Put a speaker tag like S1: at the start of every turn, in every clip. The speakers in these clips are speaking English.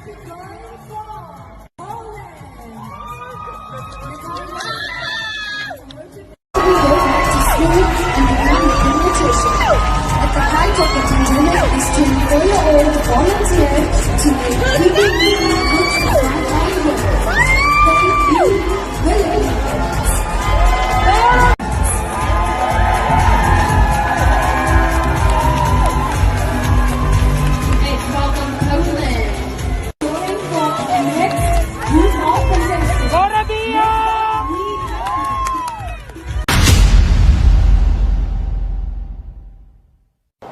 S1: At the height of the pandemic, this 24-year-old volunteered to make PPE goods for frontline workers. Thank you, Willie. Welcome, Poland. Going for the next youth all contestants.
S2: RABIYA!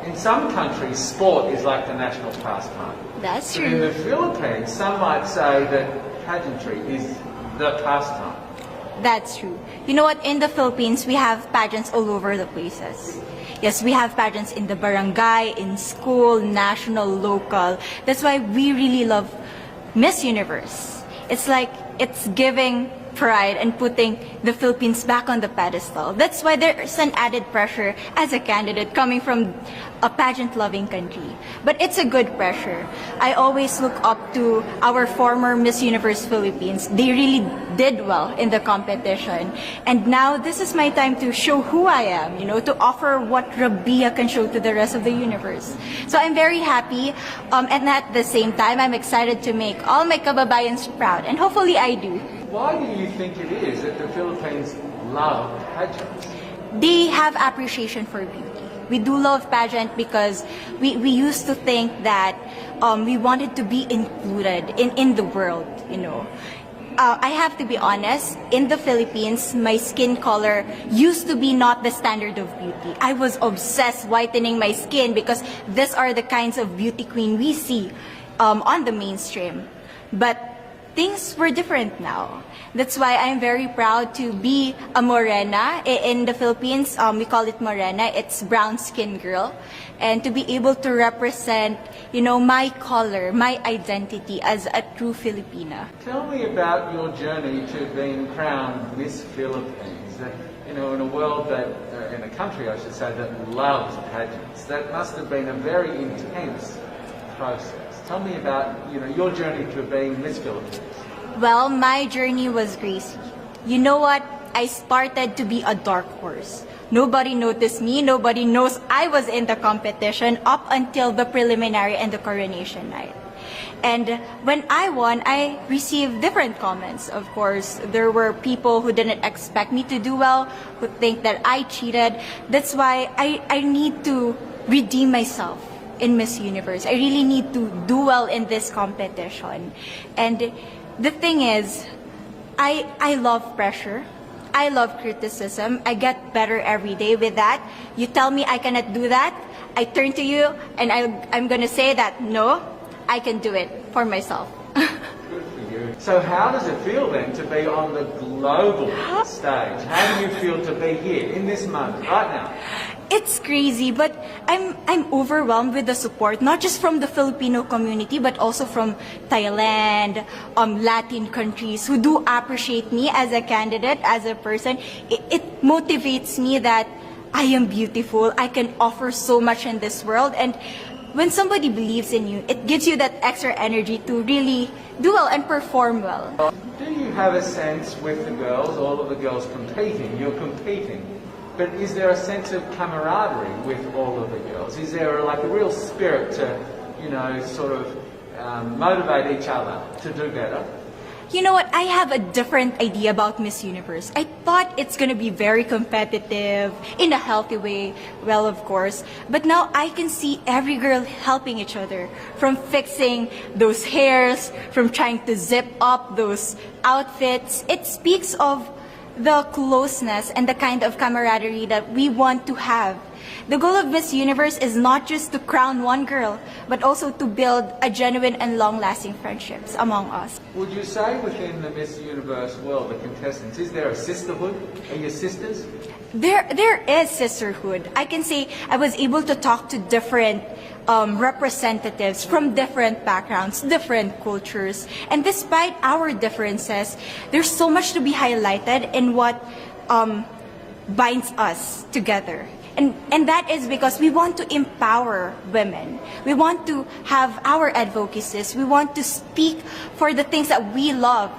S3: In some countries, sport is like the national pastime.
S4: That's
S3: But in
S4: true.
S3: the Philippines, some might say that pageantry is the pastime.
S4: That's true. You know what? In the Philippines, we have pageants all over the places. Yes, we have pageants in the barangay, in school, national, local. That's why we really love Miss Universe. It's like it's giving pride and putting the Philippines back on the pedestal. That's why there's an added pressure as a candidate coming from a pageant-loving country. But it's a good pressure. I always look up to our former Miss Universe Philippines. They really did well in the competition. And now this is my time to show who I am, to offer what RABIYA can show to the rest of the universe. So I'm very happy, and at the same time, I'm excited to make all my kababayans proud, and hopefully I do.
S3: Why do you think it is that the Philippines love pageants?
S4: They have appreciation for beauty. We do love pageant because we used to think that we wanted to be included in the world, I have to be honest, in the Philippines, my skin color used to be not the standard of beauty. I was obsessed whitening my skin because these are the kinds of beauty queen we see on the mainstream. But things were different now. That's why I'm very proud to be a morena. In the Philippines, we call it morena. It's brown skin girl. And to be able to represent, my color, my identity as a true Filipina.
S3: Tell me about your journey to being crowned Miss Philippines. In a world that, in a country I should say, that loves pageants. That must have been a very intense process. Tell me about, your journey to being Miss Philippines.
S4: Well, my journey was crazy. You know what? I started to be a dark horse. Nobody noticed me. Nobody knows I was in the competition up until the preliminary and the coronation night. And when I won, I received different comments. Of course, there were people who didn't expect me to do well, who think that I cheated. That's why I need to redeem myself in Miss Universe. I really need to do well in this competition. And the thing is, I love pressure. I love criticism. I get better every day with that. You tell me I cannot do that, I turn to you and I'm going to say that, no, I can do it for myself.
S3: Good for you. So how does it feel then to be on the global stage? How do you feel to be here in this moment, right now?
S4: It's crazy, but I'm overwhelmed with the support, not just from the Filipino community, but also from Thailand, Latin countries who do appreciate me as a candidate, as a person. It motivates me that I am beautiful, I can offer so much in this world, and when somebody believes in you, it gives you that extra energy to really do well and perform well.
S3: Do you have a sense with the girls, all of the girls competing, you're competing, but is there a sense of camaraderie with all of the girls? Is there a real spirit to, sort of motivate each other to do better?
S4: You know what? I have a different idea about Miss Universe. I thought it's going to be very competitive, in a healthy way, well, of course. But now I can see every girl helping each other, from fixing those hairs, from trying to zip up those outfits. It speaks of the closeness and the kind of camaraderie that we want to have. The goal of Miss Universe is not just to crown one girl, but also to build a genuine and long-lasting friendships among us.
S3: Would you say within the Miss Universe world, the contestants, is there a sisterhood? Are you sisters?
S4: There is sisterhood. I can say I was able to talk to different representatives from different backgrounds, different cultures. And despite our differences, there's so much to be highlighted in what binds us together. And that is because we want to empower women. We want to have our advocacies. We want to speak for the things that we love.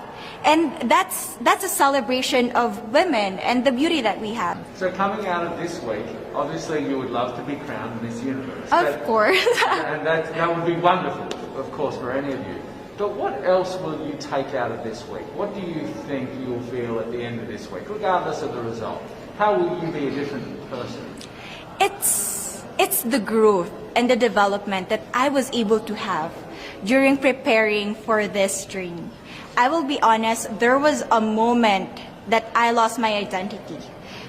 S4: And that's a celebration of women and the beauty that we have.
S3: So coming out of this week, obviously you would love to be crowned Miss Universe.
S4: Of course.
S3: And that would be wonderful, of course, for any of you. But what else will you take out of this week? What do you think you'll feel at the end of this week, regardless of the result? How will you be a different person?
S4: It's the growth and the development that I was able to have during preparing for this journey. I will be honest, there was a moment that I lost my identity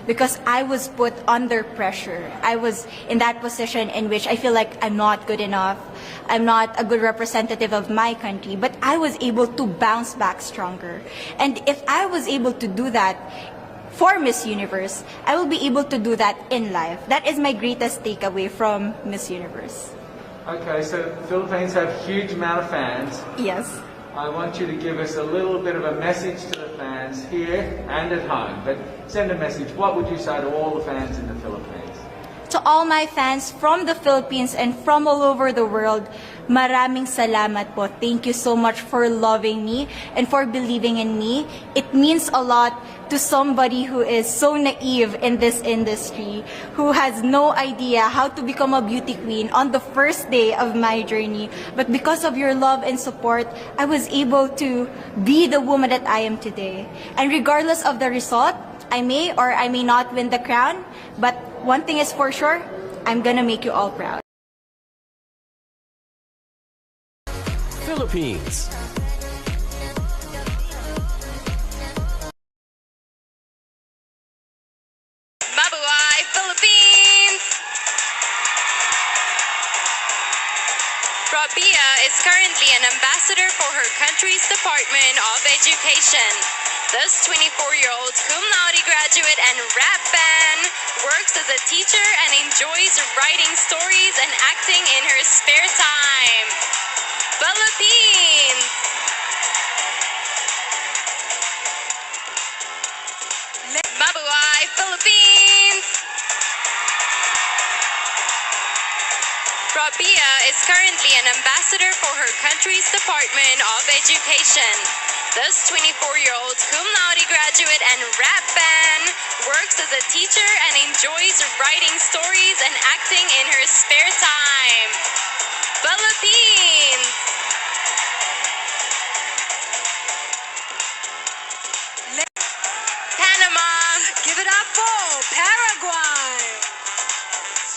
S4: because I was put under pressure. I was in that position in which I feel like I'm not good enough. I'm not a good representative of my country, but I was able to bounce back stronger. And if I was able to do that for Miss Universe, I will be able to do that in life. That is my greatest takeaway from Miss Universe.
S3: Okay, so Philippines have a huge amount of fans.
S4: Yes.
S3: I want you to give us a little bit of a message to the fans here and at home. But send a message. What would you say to all the fans in the Philippines?
S4: To all my fans from the Philippines and from all over the world, maraming salamat po. Thank you so much for loving me and for believing in me. It means a lot to somebody who is so naive in this industry, who has no idea how to become a beauty queen on the first day of my journey. But because of your love and support, I was able to be the woman that I am today. And regardless of the result, I may or I may not win the crown, but one thing is for sure, I'm gonna make you all proud.
S2: Philippines.
S5: Mabuhay, Philippines! RABIYA is currently an ambassador for her country's Department of Education. This 24-year-old cum laude graduate and rap fan works as a teacher and enjoys writing stories and acting in her spare time. Philippines! Mabuhay, Philippines! RABIYA is currently an ambassador for her country's Department of Education. This 24-year-old cum laude graduate and rap fan works as a teacher and enjoys writing stories and acting in her spare time. Philippines! Panama!
S6: Give it up for Paraguay.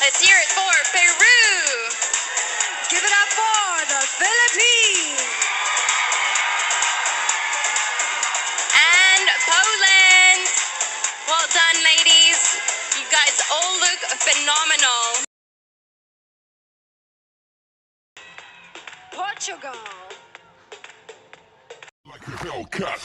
S5: Let's hear it for Peru!
S6: Give it up for the Philippines.
S5: And Poland! Well done, ladies. You guys all look phenomenal.
S6: Portugal.
S7: Like a Hellcat.